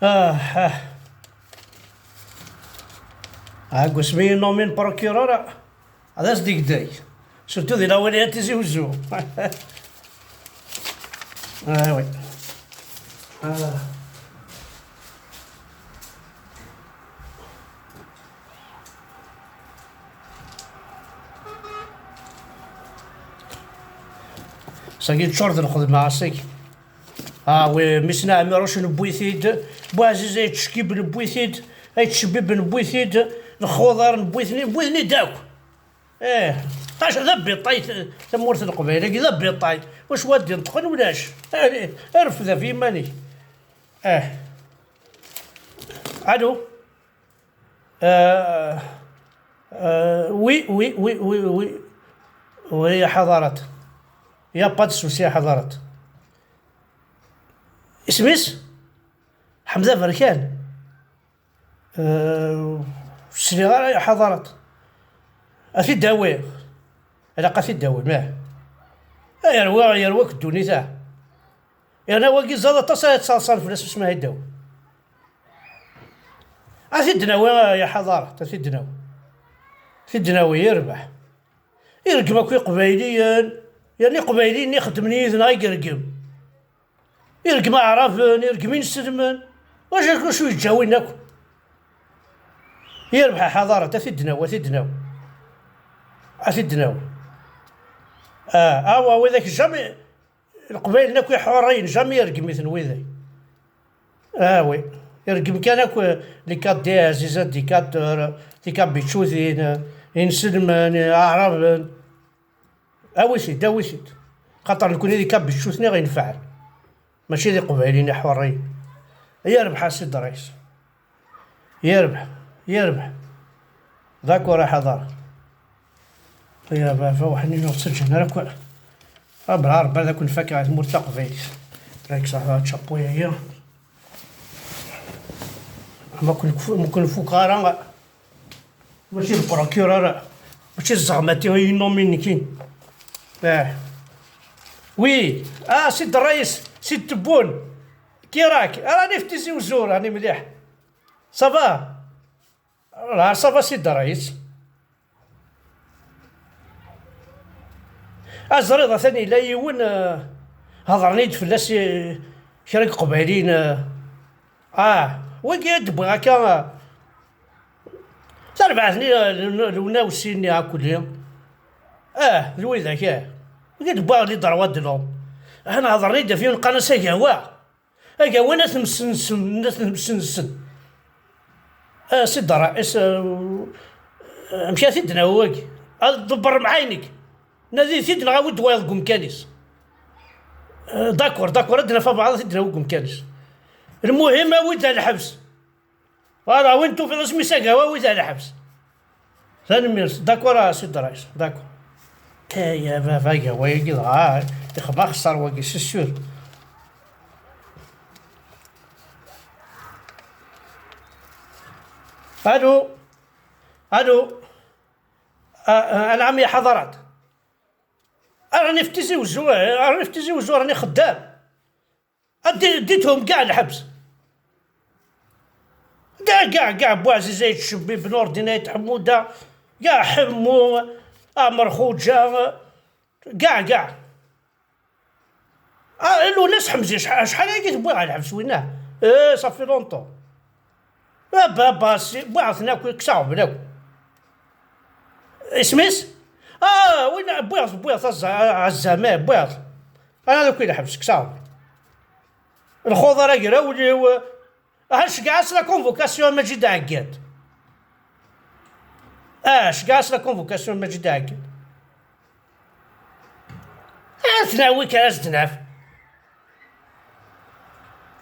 اه قسمي نومين بروكيرور هذا صديق داي سورتو دي الاوليات تزوجو وي آه. ساكي تشورد نخدم مع ساكي وي مسنا ميروش نبويثيد بوعزيز يتشكيب نبويثيد يتشبيب نبويثيد الخضر نبويثني داك قاش ذا بيطاي تمورث القبيله كي ذا بيطاي واش وادي نطقن ولاش عرف ذا في ماني الو وي وي وي وي وي وي حضارات يا با دو سوسي حضارات اسميس حمزه بركان شنو غير حضارات اثي داوي علاقة في الدواء ماه يروك الدوني تاع انا واقي زاد تصال فلاس اسمها الدواء اثي الدناوي يا حضارة اثي الدناوي في الدناوي يربح يرقم اكو قبايليا يعني قبايليين يخدمني اذن يرقم يرقم عرفن يرقم ينسلمن واش شو يتجاويناكو يربح حضارة اثي الدناوي اثي الدناوي اثي الدناوي وذاك جامي القبائل ناكو حورين جامي يرقم مثل وذاك وي يرقم كان اكو لي كات دي عزيزات دي كات بيتشوثين ينسلمان عرب اويسيد اويسيد خاطر نكون هذيك كات بيتشوثني غينفعل ماشي ذي قبائلين حورين يربح السيد الرئيس يربح ذاك ورا حضاره يا بابا وحني نسجل راك بالعرب هذا كون فاكر على المرتق فيس راك صح تشابويا هي ممكن فقراء ماشي البروكيرور ماشي الزعماتي هي نوميني كاين وي سيد الرئيس سيد تبون كي راك راني في تيزي وزور راني مليح صافا صافا سيد الرئيس الزريضة ثاني لا يون هضرنيد فلاس شريك قبايلين وكي تبغى هكا تربعثني لونا وسيني هاكو اليوم ذوي ذاك وكي تبغى لي ضروات دلهم انا هضرنيد فيهم قناص هكا ناس مسنسن سيد الرئيس مشى ثدنا هواكي دبر معاينك نادي ثيدنا غاود وايض كانيس داكور ادنا في بعض ثيدنا وقم كانيس المهم ويد على الحبس راه وين في رسمي ساقا ويد على الحبس ثاني ميرس داكور سيد الرئيس داكور يا بابا واقي يخبا خسر واقي سي سور الو العم يا حضرات راني في تيزي وزوار راني خدام ديتهم كاع الحبس كاع بوعزيزة يتشبي بنور دينايت حمودة كاع حمو مرخوجة كاع لو ناس حمزي شحال هاكي تبوع على الحبس ويناه صافي لونطو بابا بوعثنا كساو بناكو اسميس وين بويض عالزمان بويض انا ذوك اللي حبس كساو الخضر راقي ولي هاش كاع لا كونفوكاسيون ماجد عقاد كاع لا كونفوكاسيون ماجد عقاد تناوي كاس تنعف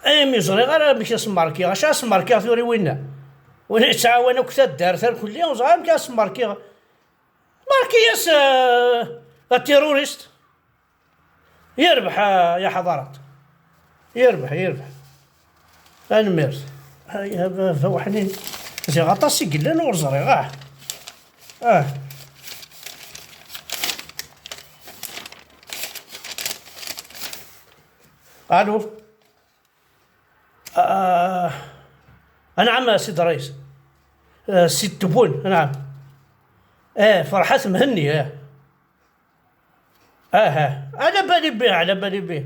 ميزري غير مشي سماركي غاش سماركي ثوري وين يتعاونوا كتا الدار ثار كل يوم زعما كاس ماركياس التيروريست يربح يا حضارات يربح انا ميرس هيا فوحني زي غطاسي قلا نور زري الو نعم سيد الرئيس. سيد تبون نعم. فرحات مهني. على بالي به على بالي به.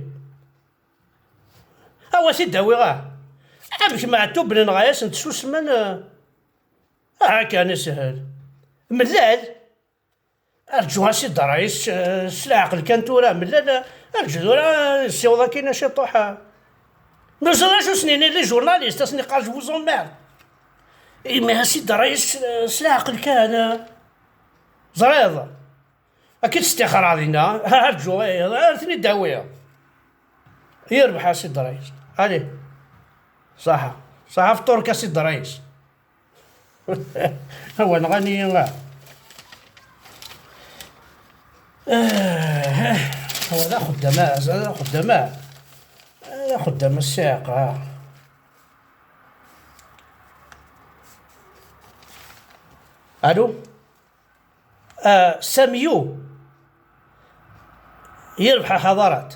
هو سيد هاوي باش ما عتو بن نغايس نتسوس من كان سهل ملال. ارجوها سيد الرئيس العقل كان تورا ملال. ارجو السيوضه كاينه شي طوحه. نوصل شو سنين لي جورناليست سني قال جو زومير. ما سيد الرئيس العقل كان زريض اكيد استخار علينا. ارجو ثني داويه يربح سيد الرئيس. عليه صح فطورك سيد الرئيس. هو نغني هذا خدام الساق. الو ساميو يربح حضارات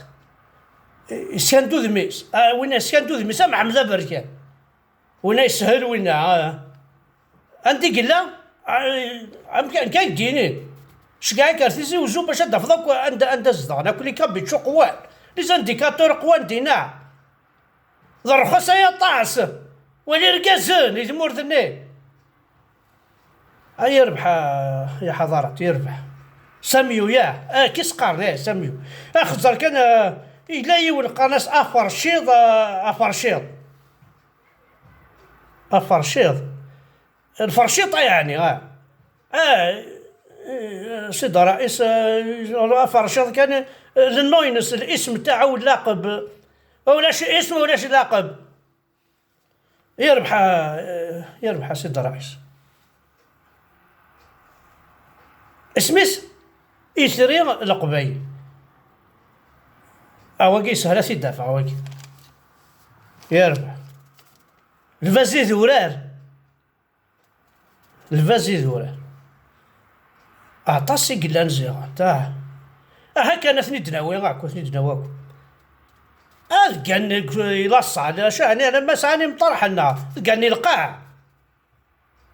سكندو ذميس. وين سكندو ذميس مع حمزه بركان وين يسهل وين عندي قلا كان دينين شكاع كارثيزي وزو باش دفضك عند الزدان. انا كل كابي تشو قوان لي زانديكاتور قوان دينا ضرخص يا طاس ولي ركازن يدمور ذني. يربح يا حضارات يربح ساميو. كيس قار ساميو خزر كان إلا يول قناص أفرشيض الفرشيطة يعني. سيد رئيس أفرشيض كان للنوينس الاسم تاعو اللقب ولا شي اسم ولا شي لقب. يربح سيد الرئيس. اسميس يثري القبيل. أواكي سهلة سي دافع أواكي يربح. الفازي ذورار عطاسي قلا نزيغ تاع هكا ثني دناوي غاكو ثني دناواكو. كان يلص على شاني انا ما ساني مطرح لنا كاني القاع.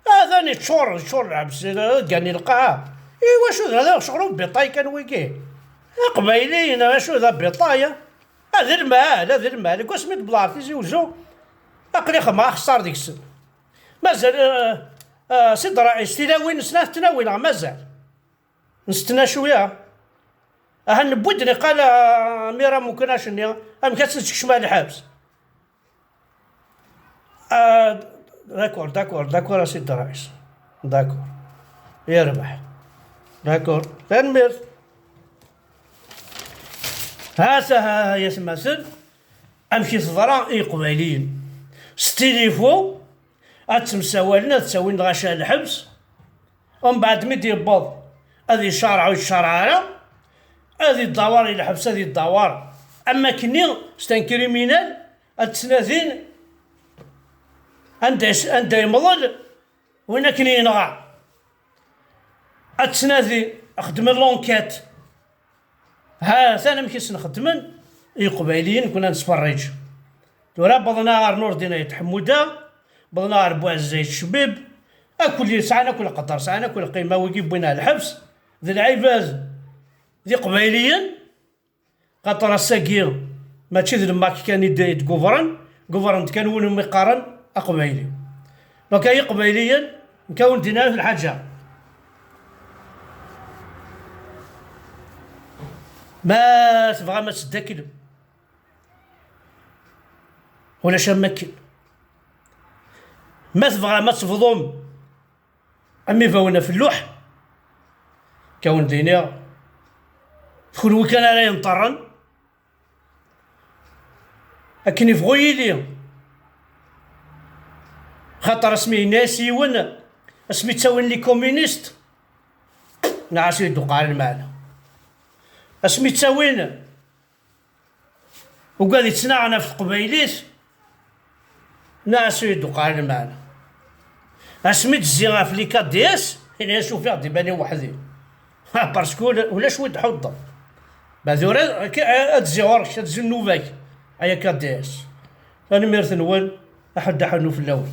هذاني تشور العبس كاني القاع. ايوا شو هذا شغلو بيطاي كان ويكي قبايلين. شو ذا بيطايا هذا المال كوا سميت بلارتي زوجو اقلي ما خسر ديك السن. مازال سيد الرئيس تناوي تناوي مازال نستنى شويه. نبودني قال ميرا ممكناش اني كاتسنتك شمال الحبس. داكور سيد الرئيس داكور يربح داكور تنمر. هاسا يا سماسل امشي صدرا قبايليين ستيليفو اتمساوالنا تساوي غاشا الحبس. ومن بعد ميدي يبض هذه الشرعه هذه الدوار الى حبس هذه الدوار. اما كني ستان كريمينال التسناثين عند يمضل وين كني ينغع التسناثين اخدم لونكات. ثاني مكيس نخدمن قبايليين كنا نسفرج تورا بضنا غير نور دينا حموده بضنا غير بوعزايت الشبيب. كل ساعه كل قطر ساعه كل قيمه ويجيب بينا الحبس ذي العيباز ذي قبايليين قطر الساقيه ماشي ذي الماك كان يديت كوفرن كان ولهم يقارن قبايلي. دونك هي قبايليا نكون دينا في الحاجه ما تبغى ما تدكل ولا شمكل ما تبغى ما تفضم. امي فاونا في اللوح كون دينا كل وكان على ينطرن لكن يبغوا يلي خاطر اسمي ناسي ون اسمي تساوي لي كومونيست نعسي قال معنا اسمي تساوينا وقال يتصنعنا في قبيليس ناسي قال معنا اسمي تزيغا في لي كاديس هنا شوف يعطي بالي وحدي باسكو ولا شويه حضر بعذورا تزيغور تزي النوفاك ايا كاديس انا ميرث نوال احد حنو في الاول.